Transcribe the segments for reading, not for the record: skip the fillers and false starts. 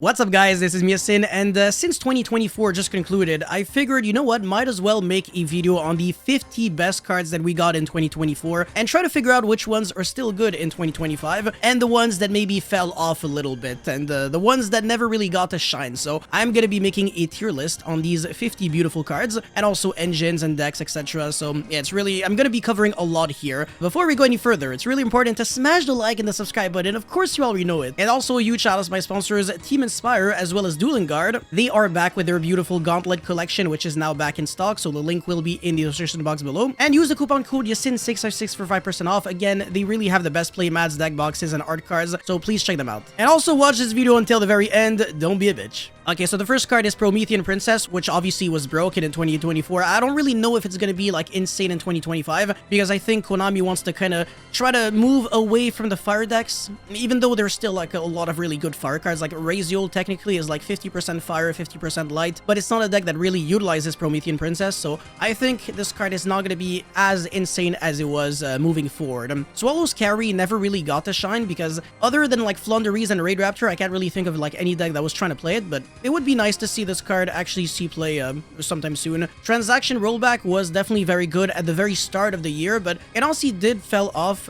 What's up guys, this is Miasin, and since 2024 just concluded, I figured, you know what, might as well make a video on the 50 best cards that we got in 2024 and try to figure out which ones are still good in 2025 and the ones that maybe fell off a little bit and the ones that never really got to shine. So I'm gonna be making a tier list on these 50 beautiful cards and also engines and decks, etc. So yeah, I'm gonna be covering a lot here. Before we go any further, it's really important to smash the like and the subscribe button. Of course, you already know it. And also a huge shout out to my sponsors, Team Inspire as well as Dueling. They are back with their beautiful Gauntlet collection, which is now back in stock, so the link will be in the description box below. And use the coupon code YASIN656 for 5% off. Again, they really have the best play mats, deck boxes, and art cards, so please check them out. And also watch this video until the very end, don't be a bitch. Okay, so the first card is Promethean Princess, which obviously was broken in 2024. I don't really know if it's gonna be like insane in 2025, because I think Konami wants to kind of try to move away from the fire decks, even though there's still like a lot of really good fire cards. Like Raziel technically is like 50% fire, 50% light, but it's not a deck that really utilizes Promethean Princess, so I think this card is not gonna be as insane as it was moving forward. Swallow's Carry never really got to shine, because other than like Flunderies and Raid Raptor, I can't really think of like any deck that was trying to play it, but it would be nice to see this card actually see play sometime soon. Transaction Rollback was definitely very good at the very start of the year, but it honestly did fell off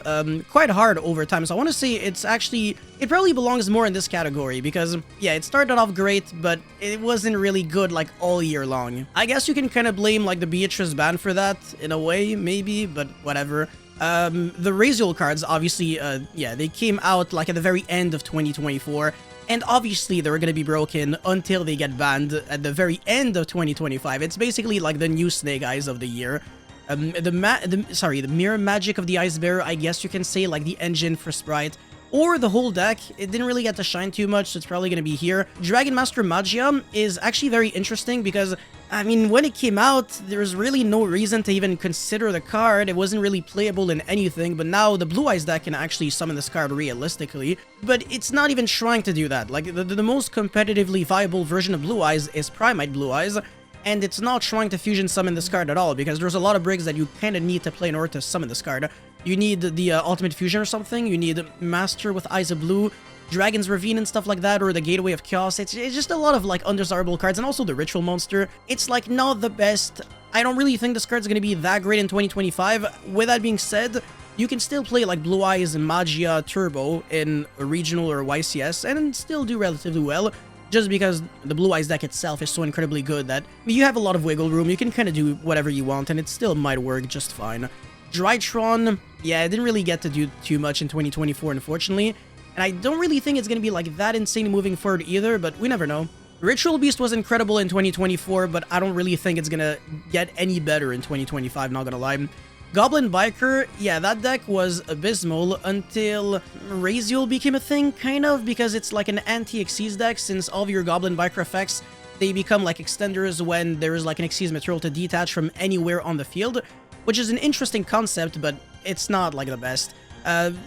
quite hard over time. So I want to say it probably belongs more in this category, because yeah, it started off great, but it wasn't really good like all year long. I guess you can kind of blame like the Beatrice ban for that in a way, maybe, but whatever. The Raziel cards, obviously, yeah, they came out like at the very end of 2024, and obviously they're gonna be broken until they get banned at the very end of 2025. It's basically like the new Snake Eyes of the year. The Mirror Magic of the Ice Bearer, I guess you can say, like the engine for Sprite, or the whole deck. It didn't really get to shine too much, so it's probably going to be here. Dragon Master Magia is actually very interesting because, I mean, when it came out, there was really no reason to even consider the card. It wasn't really playable in anything, but now the Blue Eyes deck can actually summon this card realistically, but it's not even trying to do that. Like, the most competitively viable version of Blue Eyes is Primite Blue Eyes, and it's not trying to fusion summon this card at all, because there's a lot of brigs that you kind of need to play in order to summon this card. You need the Ultimate Fusion or something, you need Master with Eyes of Blue, Dragon's Ravine and stuff like that, or the Gateway of Chaos. It's just a lot of like undesirable cards, and also the Ritual Monster. It's like not the best. I don't really think this card's going to be that great in 2025. With that being said, you can still play like Blue Eyes and Magia Turbo in a regional or YCS and still do relatively well, just because the Blue Eyes deck itself is so incredibly good that you have a lot of wiggle room. You can kind of do whatever you want, and it still might work just fine. Drytron, yeah, it didn't really get to do too much in 2024, unfortunately, and I don't really think it's going to be like that insane moving forward either, but we never know. Ritual Beast was incredible in 2024, but I don't really think it's going to get any better in 2025, not gonna lie. Goblin Biker, yeah, that deck was abysmal until Raziel became a thing, kind of, because it's like an anti-Xyz deck, since all of your Goblin Biker effects, they become like extenders when there is like an Xyz material to detach from anywhere on the field, which is an interesting concept, but it's not like the best.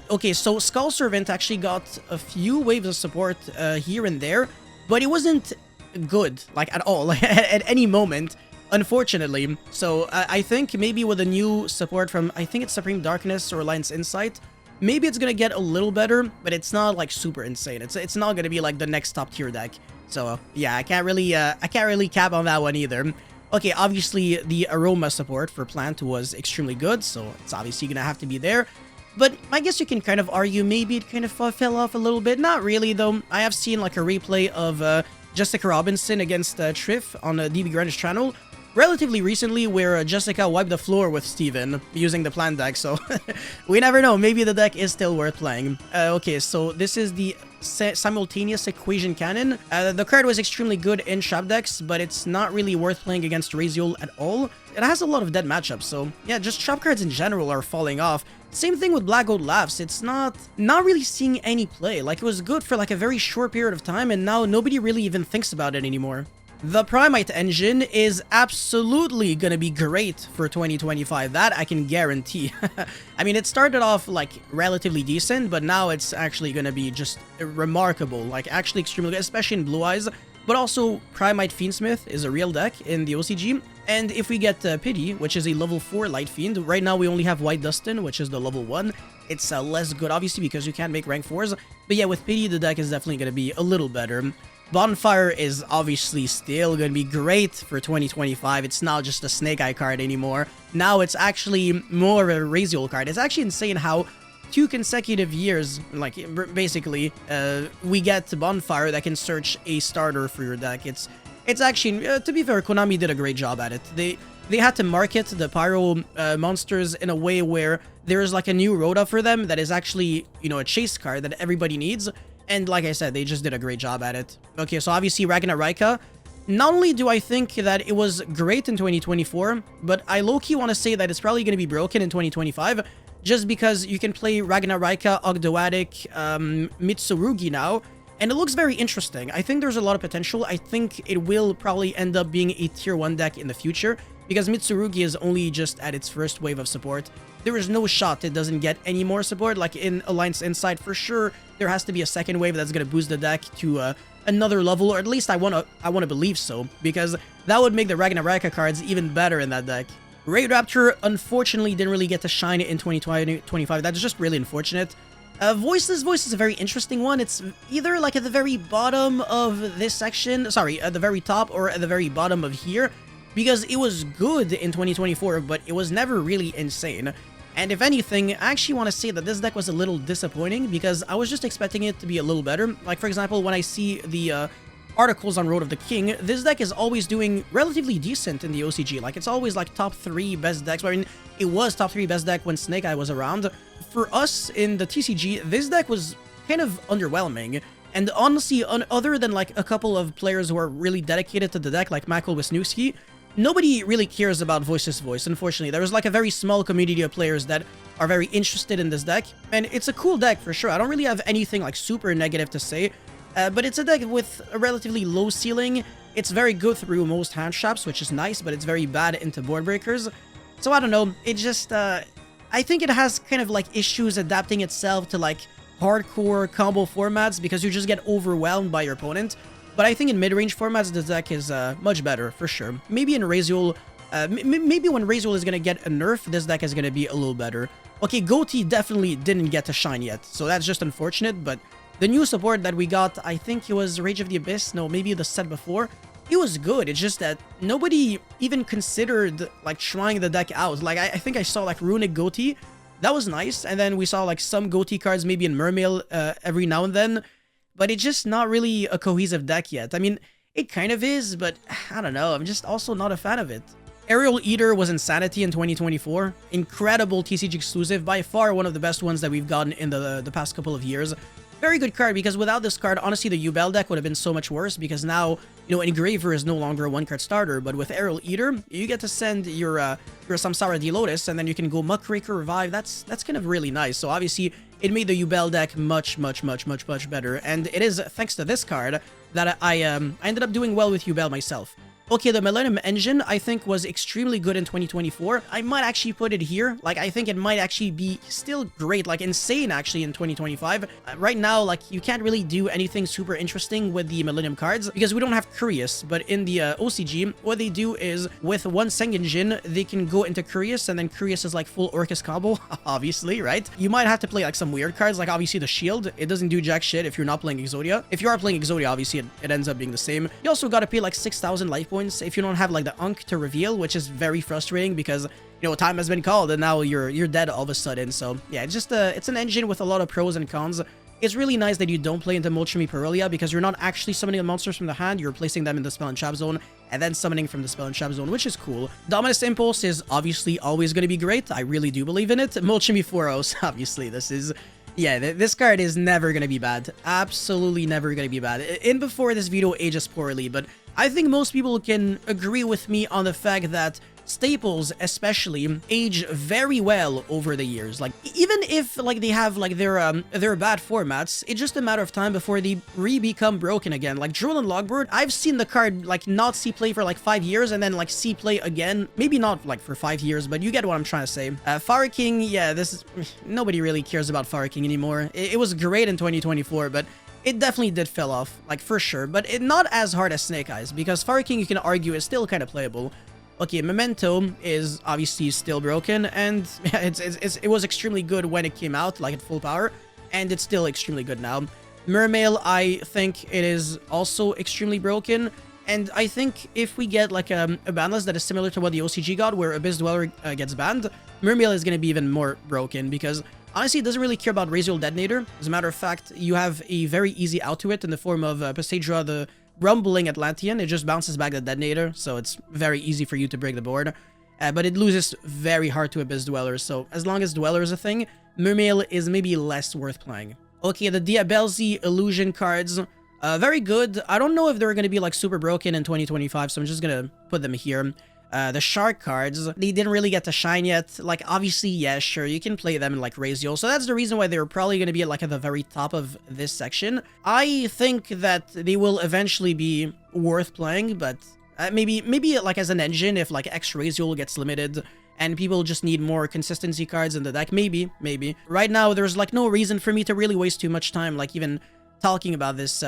Okay, so Skull Servant actually got a few waves of support here and there, but it wasn't good, like at all, at any moment, unfortunately. So I think maybe with a new support from, I think it's Supreme Darkness or Alliance Insight, maybe it's gonna get a little better, but it's not like super insane. It's not gonna be like the next top tier deck. So yeah, I can't really cap on that one either. Okay, obviously the Aroma support for Plant was extremely good, so it's obviously gonna have to be there. But I guess you can kind of argue maybe it kind of fell off a little bit. Not really, though. I have seen like a replay of Jessica Robinson against Triff on DB Greenwich channel relatively recently, where Jessica wiped the floor with Steven using the Plant deck, so we never know. Maybe the deck is still worth playing. Okay, so this is the Simultaneous Equation Cannon. The card was extremely good in trap decks, but it's not really worth playing against Raziel at all. It has a lot of dead matchups, so yeah, just trap cards in general are falling off. Same thing with Black Gold Laughs. It's not really seeing any play. Like, it was good for like a very short period of time, and now nobody really even thinks about it anymore. The Primite engine is absolutely gonna be great for 2025, that I can guarantee. I mean, it started off like relatively decent, but now it's actually gonna be just remarkable, like actually extremely good, especially in Blue Eyes. But also, Primite Fiendsmith is a real deck in the OCG, and if we get Pity, which is a level 4 Light Fiend, right now we only have White Dustin, which is the level 1. It's less good, obviously, because you can't make rank 4s, but yeah, with Pity, the deck is definitely gonna be a little better. Bonfire is obviously still going to be great for 2025. It's not just a Snake Eye card anymore. Now it's actually more of a Raziel card. It's actually insane how 2 consecutive years, like, basically, we get Bonfire that can search a starter for your deck. It's actually, to be fair, Konami did a great job at it. They had to market the Pyro monsters in a way where there's like a new rota for them that is actually, you know, a chase card that everybody needs. And like I said, they just did a great job at it. Okay, so obviously Ragnar Raika. Not only do I think that it was great in 2024, but I low-key want to say that it's probably going to be broken in 2025. Just because you can play Ragnar Raika, Ogdoadic, Mitsurugi now, and it looks very interesting. I think there's a lot of potential. I think it will probably end up being a tier 1 deck in the future, because Mitsurugi is only just at its first wave of support. There is no shot it doesn't get any more support. Like in Alliance Insight, for sure, there has to be a second wave that's going to boost the deck to another level, or at least I want to believe so, because that would make the Ragnar Raika cards even better in that deck. Raid Raptor, unfortunately, didn't really get to shine in 2025. That's just really unfortunate. Voice is a very interesting one. It's either like at the very bottom of this section, sorry, at the very top or at the very bottom of here, because it was good in 2024, but it was never really insane. And if anything, I actually want to say that this deck was a little disappointing, because I was just expecting it to be a little better. Like, for example, when I see the articles on Road of the King, this deck is always doing relatively decent in the OCG. Like, it's always like top 3 best decks. I mean, it was top 3 best deck when Snake Eye was around. For us in the TCG, this deck was kind of underwhelming. And honestly, other than like a couple of players who are really dedicated to the deck, like Michael Wisniewski, nobody really cares about Voice, unfortunately. There's like a very small community of players that are very interested in this deck. And it's a cool deck for sure. I don't really have anything like super negative to say. But it's a deck with a relatively low ceiling. It's very good through most hand traps, which is nice, but it's very bad into board breakers. So I don't know, it just, I think it has kind of like issues adapting itself to like hardcore combo formats, because you just get overwhelmed by your opponent. But I think in mid-range formats, the deck is much better, for sure. Maybe in Raziel, maybe when Raziel is going to get a nerf, this deck is going to be a little better. Okay, Goatee definitely didn't get to shine yet, so that's just unfortunate, but the new support that we got, I think it was Rage of the Abyss, no, maybe the set before, it was good. It's just that nobody even considered, like, trying the deck out. Like, I think I saw, like, Runic Goatee. That was nice, and then we saw, like, some Goatee cards maybe in Mermail every now and then, but it's just not really a cohesive deck yet. I mean, it kind of is, but I don't know, I'm just also not a fan of it. Aerial Eater was insanity in 2024. Incredible TCG exclusive, by far one of the best ones that we've gotten in the past couple of years. Very good card, because without this card, honestly, the Yubel deck would have been so much worse, because now, you know, Engraver is no longer a 1-card starter, but with Aerial Eater, you get to send your Samsara D Lotus, and then you can go Muckraker, Revive. That's kind of really nice. So obviously, it made the Yubel deck much better, and it is thanks to this card that I ended up doing well with Yubel myself. Okay, the Millennium Engine, I think, was extremely good in 2024. I might actually put it here. Like, I think it might actually be still great, like, insane, actually, in 2025. Right now, like, you can't really do anything super interesting with the Millennium cards, because we don't have Curious. But in the OCG, what they do is, with one Sengenjin, they can go into Curious, and then Curious is, like, full Orcus combo, obviously, right? You might have to play, like, some weird cards, like, obviously, the Shield. It doesn't do jack shit if you're not playing Exodia. If you are playing Exodia, obviously, it ends up being the same. You also gotta pay, like, 6,000 life points if you don't have like the Unk to reveal, which is very frustrating, because, you know, time has been called and now you're dead all of a sudden. So yeah, it's just it's an engine with a lot of pros and cons. It's really nice that you don't play into Molchemy Perelia, because you're not actually summoning the monsters from the hand, you're placing them in the spell and trap zone and then summoning from the spell and trap zone, which is cool. Dominus Impulse is obviously always going to be great. I really do believe in it. Molchemy Foros, obviously, this is... yeah, this card is never going to be bad. Absolutely never going to be bad. In before this video ages poorly, but I think most people can agree with me on the fact that staples especially age very well over the years. Like, even if like they have like their bad formats, it's just a matter of time before they become broken again. Like Droll Logboard, I've seen the card like not see play for like 5 years and then like see play again. Maybe not like for 5 years, but you get what I'm trying to say. Fire King, yeah, this is... nobody really cares about Fire King anymore. It was great in 2024, but it definitely did fell off, like for sure, but not as hard as Snake Eyes, because Fire King, you can argue, is still kind of playable. Okay, Memento is obviously still broken, and it was extremely good when it came out, like at full power, and it's still extremely good now. Mermail, I think it is also extremely broken. And I think if we get like a ban list that is similar to what the OCG got, where Abyss Dweller gets banned, Mermail is going to be even more broken because honestly, it doesn't really care about Raziel Detonator. As a matter of fact, you have a very easy out to it in the form of Passadra, the Rumbling Atlantean. It just bounces back the Detonator, so it's very easy for you to break the board. But it loses very hard to Abyss Dweller, so as long as Dweller is a thing, Mermail is maybe less worth playing. Okay, the Diabelzi Illusion cards, very good. I don't know if they're going to be like super broken in 2025, so I'm just going to put them here. The Shark cards, they didn't really get to shine yet. Like, obviously, yeah, sure, you can play them in, like, Raziel. So that's the reason why they're probably going to be, like, at the very top of this section. I think that they will eventually be worth playing, but maybe, like, as an engine, if, like, X Raziel gets limited and people just need more consistency cards in the deck, maybe. Right now, there's, like, no reason for me to really waste too much time, like, even talking about this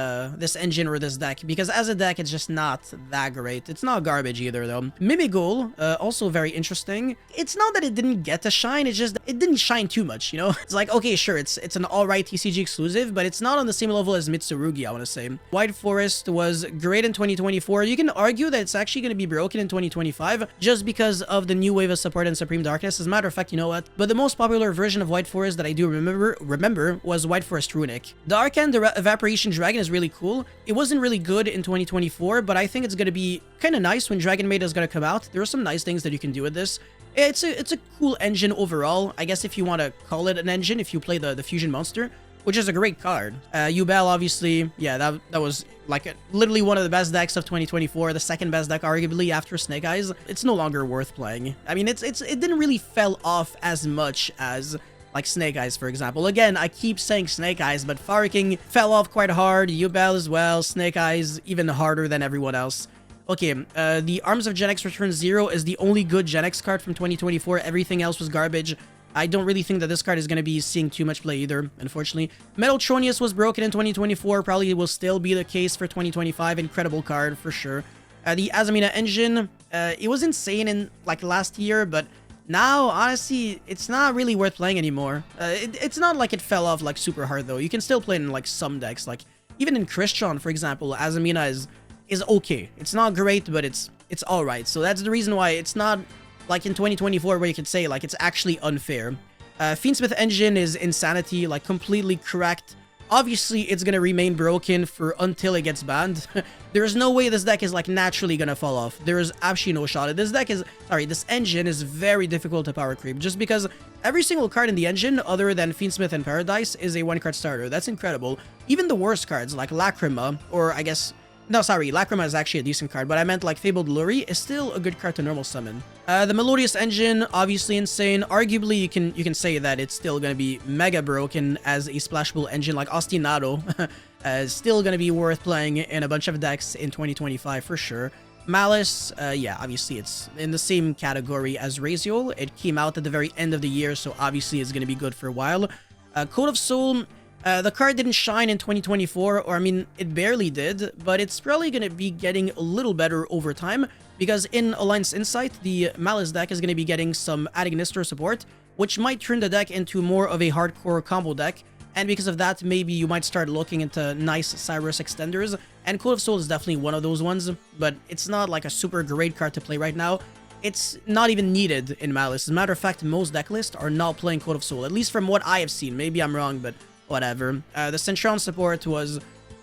engine or this deck, because as a deck, it's just not that great. It's not garbage either, though. Mimigol, also very interesting. It's not that it didn't get to shine, it's just that it didn't shine too much, you know? It's like, okay, sure, it's an alright TCG exclusive, but it's not on the same level as Mitsurugi, I want to say. White Forest was great in 2024. You can argue that it's actually going to be broken in 2025, just because of the new wave of support in Supreme Darkness. As a matter of fact, you know what? But the most popular version of White Forest that I do remember was White Forest Runic. The Arcane, the Evaporation Dragon is really cool. It wasn't really good in 2024, but I think it's going to be kind of nice when Dragon Maid is going to come out. There are some nice things that you can do with this. It's a cool engine overall. I guess if you want to call it an engine, if you play the Fusion Monster, which is a great card. Yubel, obviously, yeah, that was like literally one of the best decks of 2024, the second best deck arguably after Snake Eyes. It's no longer worth playing. I mean, it didn't really fell off as much as like Snake Eyes, for example. Again, I keep saying Snake Eyes, but Fire King fell off quite hard. Yubel as well. Snake Eyes even harder than everyone else. Okay, the Arms of Gen X Return 0 is the only good Gen X card from 2024. Everything else was garbage. I don't really think that this card is going to be seeing too much play either, unfortunately. Metaltronius was broken in 2024. Probably will still be the case for 2025. Incredible card, for sure. The Azamina Engine, it was insane in, like, last year, but now, honestly, it's not really worth playing anymore. It's not like it fell off, like, super hard, though. You can still play it in, like, some decks. Like, even in Christian, for example, Azamina is okay. It's not great, but it's alright. So that's the reason why it's not like in 2024 where you could say, like, it's actually unfair. Fiendsmith Engine is insanity, like, completely cracked. Obviously, it's gonna remain broken until it gets banned. There's no way this deck is, like, naturally gonna fall off. There is absolutely no shot. This engine is very difficult to power creep, just because every single card in the engine, other than Fiendsmith and Paradise, is a one-card starter. That's incredible. Even the worst cards, like Lacrima, or I guess... No, sorry, Lacrima is actually a decent card, but I meant, like, Fabled Luri is still a good card to normal summon. The Melodious Engine, obviously insane. Arguably, you can say that it's still gonna be mega broken as a splashable engine, like Ostinado. Is still gonna be worth playing in a bunch of decks in 2025 for sure. Malice, yeah, obviously it's in the same category as Raziel. It came out at the very end of the year, so obviously it's gonna be good for a while. Code of Soul... the card didn't shine in 2024, or I mean, it barely did, but it's probably going to be getting a little better over time, because in Alliance Insight, the Malice deck is going to be getting some Agnister support, which might turn the deck into more of a hardcore combo deck, and because of that, maybe you might start looking into nice Cyrus extenders, and Code of Soul is definitely one of those ones, but it's not like a super great card to play right now. It's not even needed in Malice. As a matter of fact, most deck lists are not playing Code of Soul, at least from what I have seen. Maybe I'm wrong, but whatever. The Centurion support was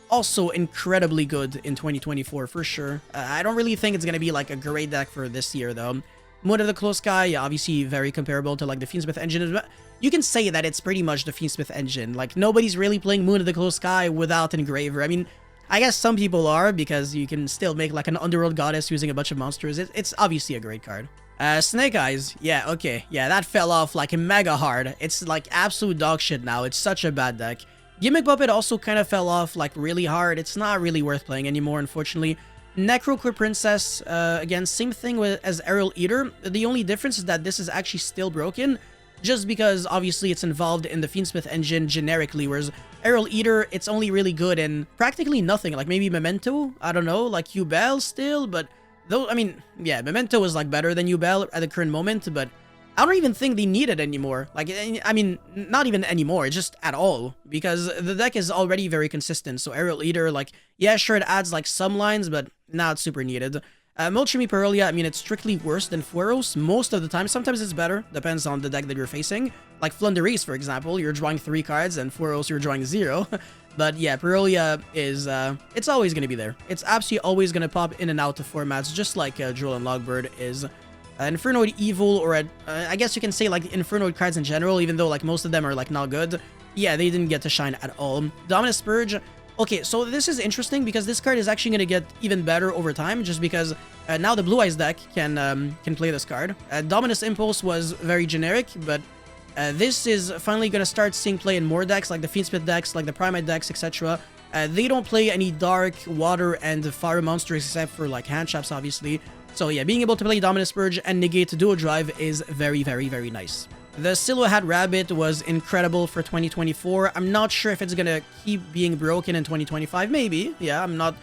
also incredibly good in 2024, for sure. I don't really think it's going to be, like, a great deck for this year, though. Moon of the Close Sky, obviously very comparable to, like, the Fiendsmith Engine. You can say that it's pretty much the Fiendsmith Engine. Like, nobody's really playing Moon of the Close Sky without Engraver. I mean, I guess some people are, because you can still make, like, an Underworld Goddess using a bunch of monsters. It's obviously a great card. Snake Eyes, yeah, okay, yeah, that fell off, like, mega hard. It's, like, absolute dog shit now. It's such a bad deck. Gimmick Puppet also kind of fell off, like, really hard. It's not really worth playing anymore, unfortunately. Necrocore Princess, again, same thing as Aerial Eater. The only difference is that this is actually still broken, just because, obviously, it's involved in the Fiendsmith engine generically, whereas Aerial Eater, it's only really good in practically nothing, like, maybe Memento? I don't know, like, Yubel still, but... Though, I mean, yeah, Memento is, like, better than Yubel at the current moment, but I don't even think they need it anymore. Like, I mean, not even anymore, just at all. Because the deck is already very consistent. So Aerial Eater, like, yeah, sure, it adds, like, some lines, but not super needed. Molchemy Parolia, I mean, it's strictly worse than Fueros most of the time. Sometimes it's better, depends on the deck that you're facing. Like Flunderees, for example, you're drawing 3 cards, and Fueros, you're drawing 0. But yeah, Parolia is, it's always going to be there. It's absolutely always going to pop in and out of formats, just like Dueling Logbird is. Infernoid Evil, or I guess you can say like Infernoid cards in general, even though like most of them are like not good. Yeah, they didn't get to shine at all. Dominus Purge. Okay, so this is interesting because this card is actually going to get even better over time, just because now the Blue Eyes deck can play this card. Dominus Impulse was very generic, but this is finally going to start seeing play in more decks, like the Fiendspit decks, like the Primate decks, etc. They don't play any Dark, Water, and Fire monsters except for like hand traps, obviously. So yeah, being able to play Dominus Purge and negate Duo Drive is very, very, very nice. The Silhouette Rabbit was incredible for 2024. I'm not sure if it's gonna keep being broken in 2025. Maybe. Yeah, I'm not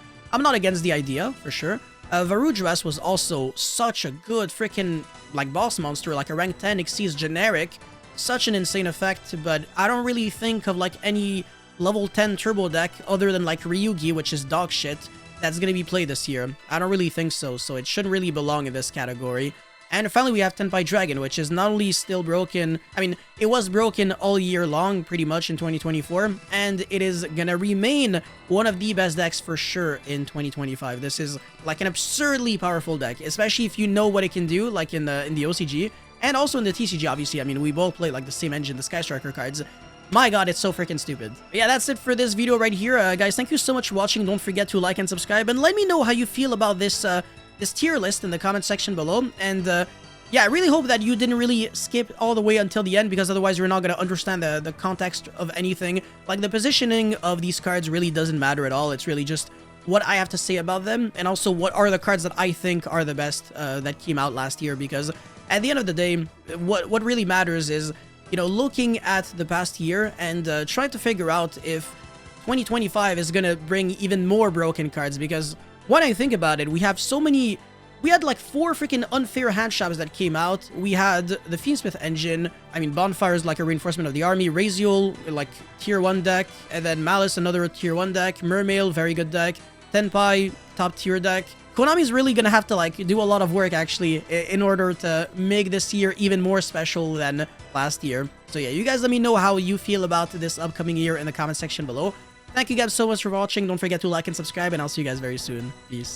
against the idea, for sure. Varudras was also such a good freaking like boss monster, like a rank 10 exceeds generic. Such an insane effect, but I don't really think of like any level 10 turbo deck other than like Ryugi, which is dog shit, that's going to be played this year. I don't really think so, so it shouldn't really belong in this category. And finally, we have Tenpai Dragon, which is not only still broken, I mean, it was broken all year long, pretty much, in 2024, and it is going to remain one of the best decks for sure in 2025. This is like an absurdly powerful deck, especially if you know what it can do, like in the OCG, and also in the TCG, obviously. I mean, we both play like the same engine, the Sky Striker cards. My god, it's so freaking stupid. But yeah, that's it for this video right here. Guys, thank you so much for watching. Don't forget to like and subscribe, and let me know how you feel about this this tier list in the comment section below. And yeah, I really hope that you didn't really skip all the way until the end, because otherwise you're not going to understand the context of anything. Like, the positioning of these cards really doesn't matter at all. It's really just what I have to say about them, and also what are the cards that I think are the best that came out last year, because at the end of the day, what really matters is, you know, looking at the past year and trying to figure out if 2025 is gonna bring even more broken cards. Because when I think about it, we have so many. We had like 4 freaking unfair hand traps that came out. We had the Fiendsmith engine. I mean, Bonfire is like a reinforcement of the army. Raziel, like tier 1 deck, and then Malice, another tier 1 deck. Mermail, very good deck. Tenpai, top tier deck. Konami's really gonna have to like do a lot of work actually in order to make this year even more special than last year. So yeah, you guys let me know how you feel about this upcoming year in the comment section below. Thank you guys so much for watching. Don't forget to like and subscribe, and I'll see you guys very soon. Peace.